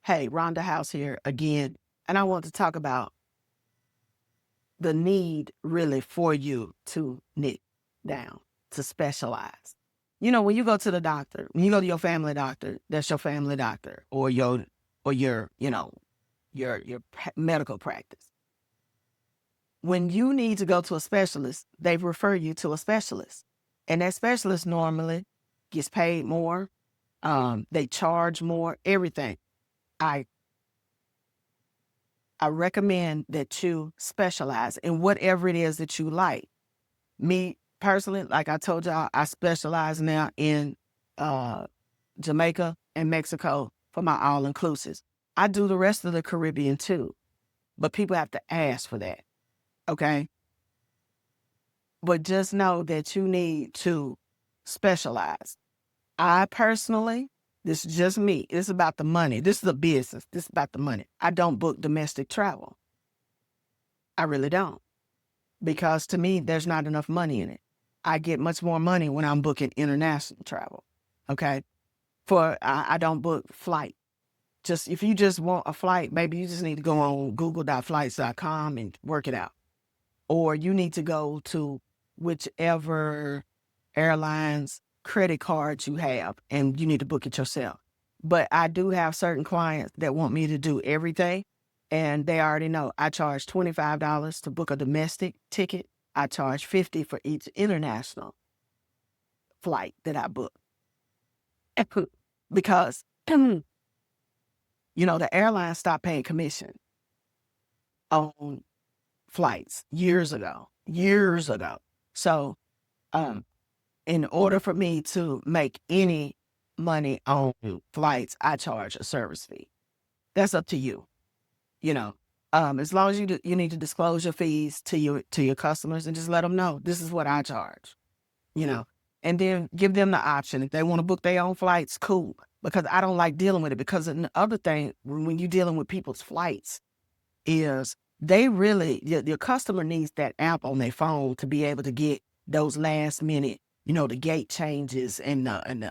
Hey, Rhonda House here again, and I want to talk about the need really for you to niche down, to specialize. When you go to the doctor, when you go to your family doctor, that's your family doctor or your medical practice. When you need to go to a specialist, they refer you to a specialist, and that specialist normally gets paid more. They charge more, everything. I I recommend that you specialize in whatever it is that you like. Me personally, like I told y'all, I specialize now in uh, Jamaica and Mexico for my all inclusives. I do the rest of the Caribbean too, but people have to ask for that. Okay. But just know that you need to specialize. I personally, this is just me. It's about the money. This is a business. This is about the money. I don't book domestic travel. I really don't. Because to me, there's not enough money in it. I get much more money when I'm booking international travel. Okay. I don't book flight. Just if you just want a flight, maybe you just need to go on google.flights.com and work it out. Or you need to go to whichever airline's credit cards you have and you need to book it yourself. But I do have certain clients that want me to do everything. And they already know I charge $25 to book a domestic ticket. I charge $50 for each international flight that I book. Because, the airline stopped paying commission on flights years ago. So, in order for me to make any money on flights, I charge a service fee. That's up to you. As long as you need to disclose your fees to your customers and just let them know this is what I charge. You know, and then give them the option if they want to book their own flights. Cool, because I don't like dealing with it. Because the other thing when you're dealing with people's flights is they really your customer needs that app on their phone to be able to get those last minute, the gate changes and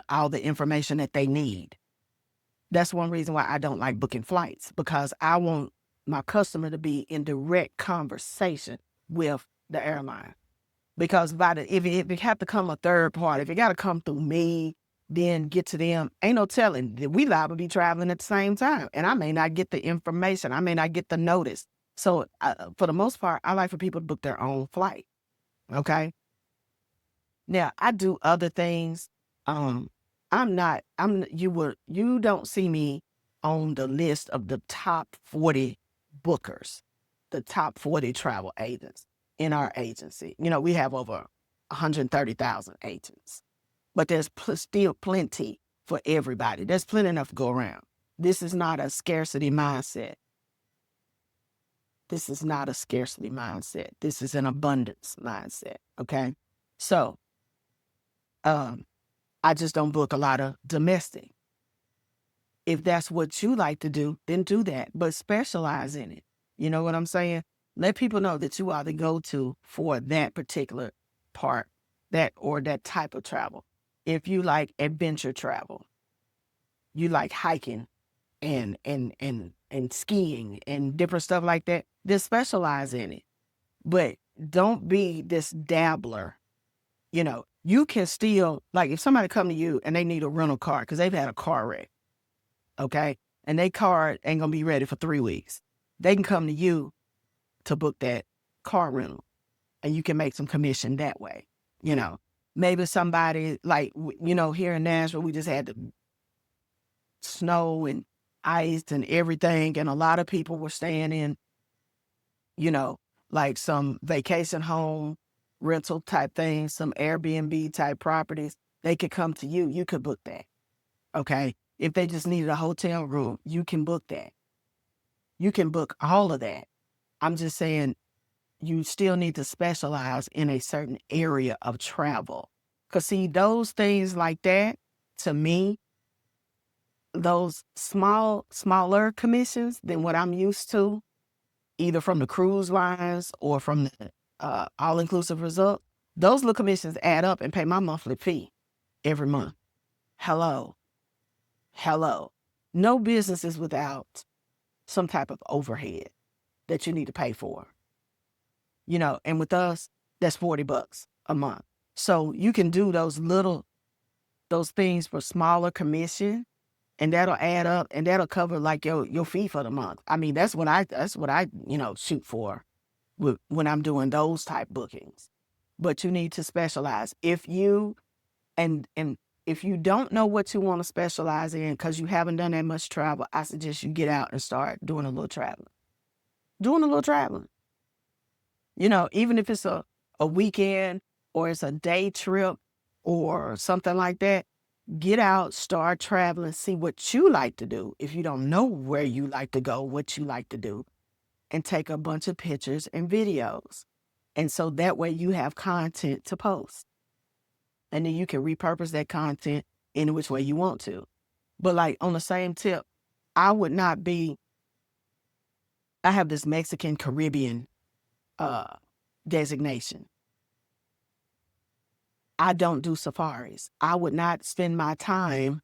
all the information that they need. That's one reason why I don't like booking flights, because I want my customer to be in direct conversation with the airline. Because if it have to come a third party, if it got to come through me, then get to them, ain't no telling that we liable to be traveling at the same time. And I may not get the information. I may not get the notice. So for the most part, I like for people to book their own flight. Okay. Now I do other things. You don't see me on the list of the top 40 bookers, the top 40 travel agents in our agency. We have over 130,000 agents, but there's still plenty for everybody. There's plenty enough to go around. This is not a scarcity mindset. This is not a scarcity mindset. This is an abundance mindset. Okay. So, I just don't book a lot of domestic. If that's what you like to do, then do that, but specialize in it. You know what I'm saying? Let people know that you are the go-to for that particular part, that type of travel. If you like adventure travel, you like hiking and skiing and different stuff like that, then specialize in it. But don't be this dabbler. You can still, like, if somebody come to you and they need a rental car because they've had a car wreck, okay, and their car ain't gonna be ready for 3 weeks, they can come to you to book that car rental, and you can make some commission that way. Maybe somebody like, here in Nashville, we just had the snow and ice and everything, and a lot of people were staying in, like some vacation home rental type things, some Airbnb type properties. They could come to you. You could book that. Okay. If they just needed a hotel room, you can book that. You can book all of that. I'm just saying you still need to specialize in a certain area of travel. Because see, those things like that, to me, those smaller commissions than what I'm used to, either from the cruise lines or from the all-inclusive resort, those little commissions add up and pay my monthly fee every month. Hello. No business is without some type of overhead that you need to pay for, and with us, that's $40 a month. So you can do those things for smaller commission, and that'll add up, and that'll cover like your fee for the month. I mean, that's what I shoot for when I'm doing those type bookings. But you need to specialize. And if you don't know what you want to specialize in because you haven't done that much travel, I suggest you get out and start doing a little traveling. Doing a little traveling. Even if it's a weekend or it's a day trip or something like that, get out, start traveling, see what you like to do. If you don't know where you like to go, what you like to do, and take a bunch of pictures and videos. And so that way you have content to post. And then you can repurpose that content any which way you want to. But like on the same tip, I have this Mexican Caribbean designation. I don't do safaris. I would not spend my time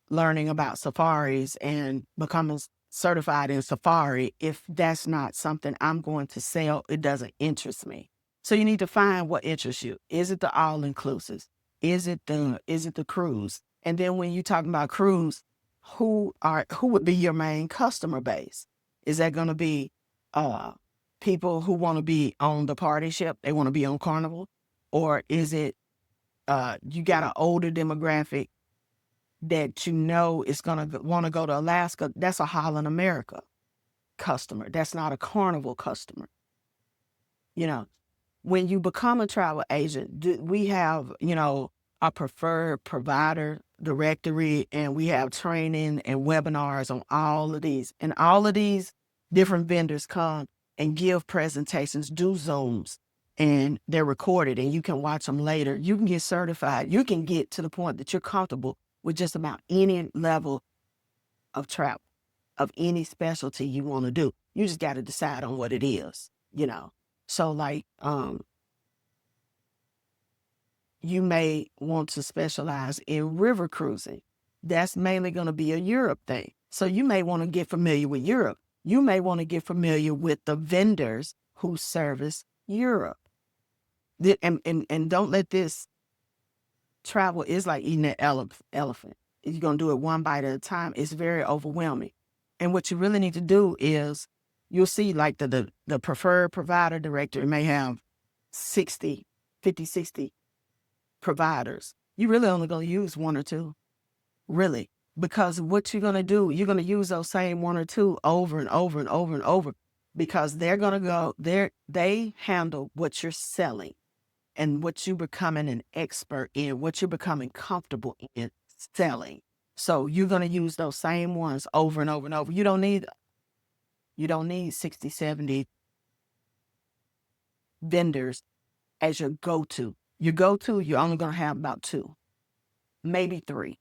learning about safaris and becoming certified in safari if that's not something I'm going to sell. It doesn't interest me. So you need to find what interests you. Is it the all-inclusives? Is it the cruise? And then when you're talking about cruise, who would be your main customer base? Is that going to be people who want to be on the party ship? They want to be on Carnival? Or is it you got an older demographic that is going to want to go to Alaska? That's a Holland America customer. That's not a Carnival customer. When you become a travel agent, we have, a preferred provider directory, and we have training and webinars on all of these. And all of these different vendors come and give presentations, do Zooms, and they're recorded and you can watch them later. You can get certified. You can get to the point that you're comfortable with just about any level of travel, of any specialty you want to do. You just got to decide on what it is, So like, you may want to specialize in river cruising. That's mainly going to be a Europe thing. So you may want to get familiar with Europe. You may want to get familiar with the vendors who service Europe. And don't let this travel is like eating an elephant. You're going to do it one bite at a time. It's very overwhelming. And what you really need to do is you'll see like the preferred provider directory may have 50, 60 providers. You really only going to use one or two, really, because what you're going to do, you're going to use those same one or two over and over and over and over, because they're going to go there. They handle what you're selling and what you're becoming an expert in, what you're becoming comfortable in selling. So you're going to use those same ones over and over and over. You don't need 60, 70 vendors as your go-to. Your go-to, you're only going to have about 2, maybe 3.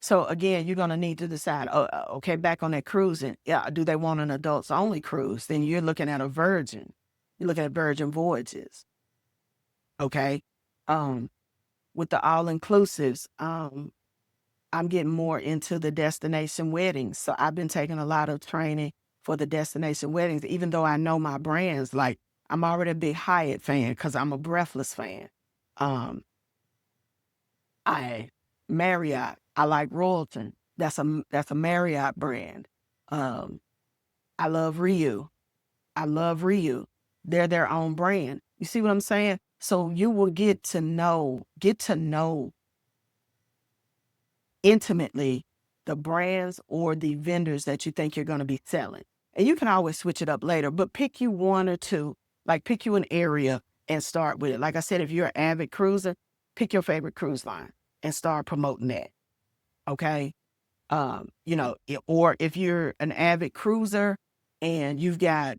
So again, you're going to need to decide, okay, back on that cruising, yeah, do they want an adults only cruise? Then you're looking at Virgin Voyages. Okay. With the all-inclusives, I'm getting more into the destination weddings. So I've been taking a lot of training for the destination weddings, even though I know my brands. Like, I'm already a big Hyatt fan because I'm a Breathless fan. Marriott, I like Royalton. That's a Marriott brand. I love Ryu. They're their own brand. You see what I'm saying? So you will get to know intimately the brands or the vendors that you think you're going to be selling. And you can always switch it up later, but pick you one or two, like pick you an area and start with it. Like I said, if you're an avid cruiser, pick your favorite cruise line and start promoting that. Okay. Or if you're an avid cruiser and you've got,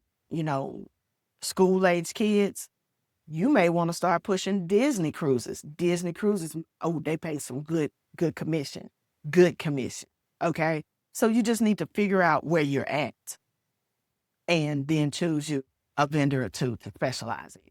school-age kids, you may want to start pushing Disney cruises. Disney cruises, they pay some good commission. Good commission. Okay. So you just need to figure out where you're at and then choose you a vendor or two to specialize in.